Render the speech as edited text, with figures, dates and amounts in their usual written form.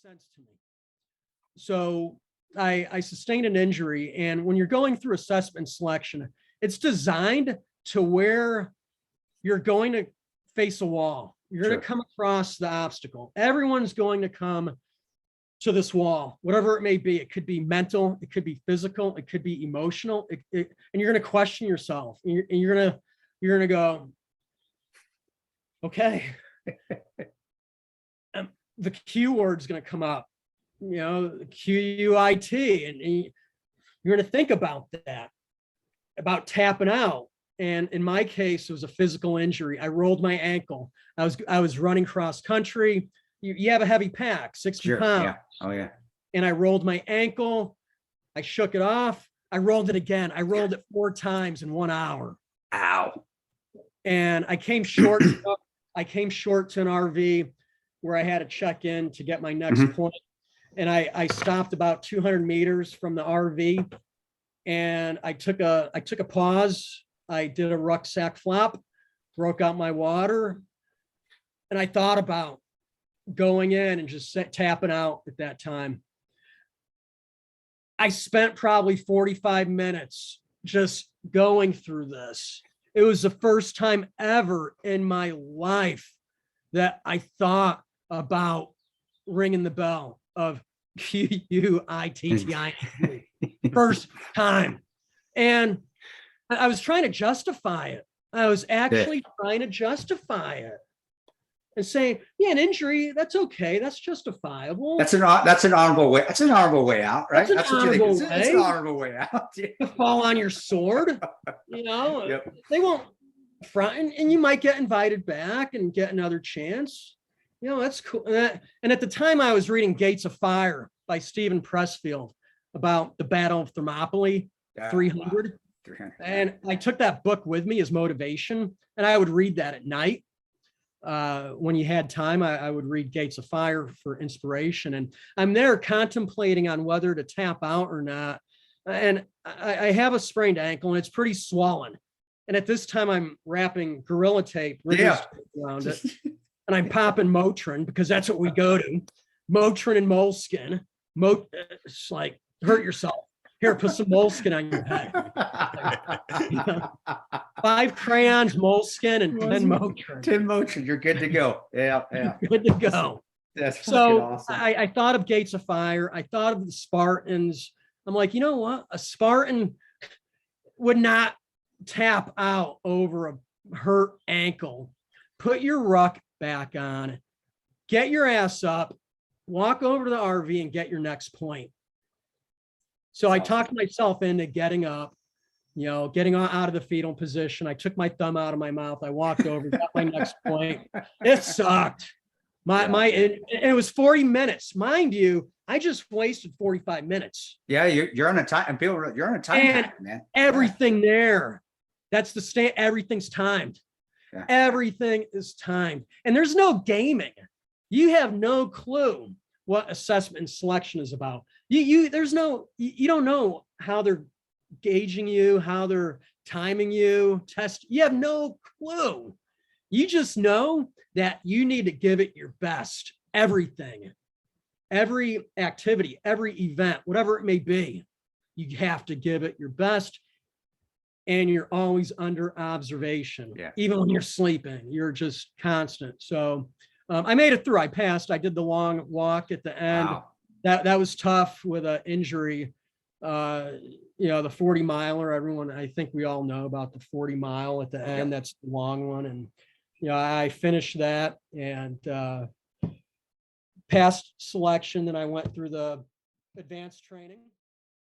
sense to me. So I sustained an injury, and when you're going through assessment selection, it's designed to where you're going to face a wall. You're going to come across the obstacle. Everyone's going to come to this wall, whatever it may be. It could be mental, it could be physical, it could be emotional, and you're going to question yourself. And you're going to go, okay, the Q word's going to come up, QUIT, and you're going to think about that, about tapping out. And in my case, it was a physical injury. I rolled my ankle. I was running cross country. You have a heavy pack, 60 pounds. Yeah. Oh yeah. And I rolled my ankle. I shook it off. I rolled it again. I rolled it 4 times in 1 hour. Ow. And I came short. I came short to an RV where I had to check in to get my next point. And I stopped about 200 meters from the RV, and I took a pause. I did a rucksack flop, broke out my water, and I thought about going in and just tapping out at that time. I spent probably 45 minutes just going through this. It was the first time ever in my life that I thought about ringing the bell of QUITTI. First time. And I was trying to justify it. I was actually trying to justify it and saying, yeah, an injury, that's okay. That's justifiable. That's an honorable way. That's an honorable way out, right? That's what you think. It's an way. honorable way out. Yeah. To fall on your sword, They won't front, and you might get invited back and get another chance. That's cool. And at the time I was reading Gates of Fire by Stephen Pressfield about the Battle of Thermopylae, 300. Wow. And I took that book with me as motivation, and I would read that at night. When you had time, I would read Gates of Fire for inspiration. And I'm there contemplating on whether to tap out or not. And I have a sprained ankle, and it's pretty swollen. And at this time, I'm wrapping Gorilla Tape around it. And I'm popping Motrin, because that's what we go to. Motrin and Moleskin. It's like, hurt yourself. Here, put some Moleskin on your head. 5 crayons, Moleskin, and 10 Motrin. 10 Motrin, you're good to go. Yeah. Good to go. That's so awesome. I thought of Gates of Fire. I thought of the Spartans. I'm like, you know what? A Spartan would not tap out over a hurt ankle. Put your ruck back on. Get your ass up. Walk over to the RV and get your next point. So I talked myself into getting up, getting out of the fetal position. I took my thumb out of my mouth. I walked over, got my next point. It sucked. It was 40 minutes. Mind you, I just wasted 45 minutes. Yeah, you're on a time. You're on a time, and man. Everything there. That's the state. Everything's timed. Yeah. Everything is timed. And there's no gaming. You have no clue what assessment and selection is about. You don't know how they're gauging you, how they're timing you, you have no clue. You just know that you need to give it your best. Everything, every activity, every event, whatever it may be, you have to give it your best. And you're always under observation. Yeah. Even when you're sleeping, you're just constant. So I made it through. I passed. I did the long walk at the end. Wow. That was tough with an injury. The 40 miler, everyone, I think we all know about the 40 mile at the end. That's the long one. And, I finished that and passed selection. Then I went through the advanced training.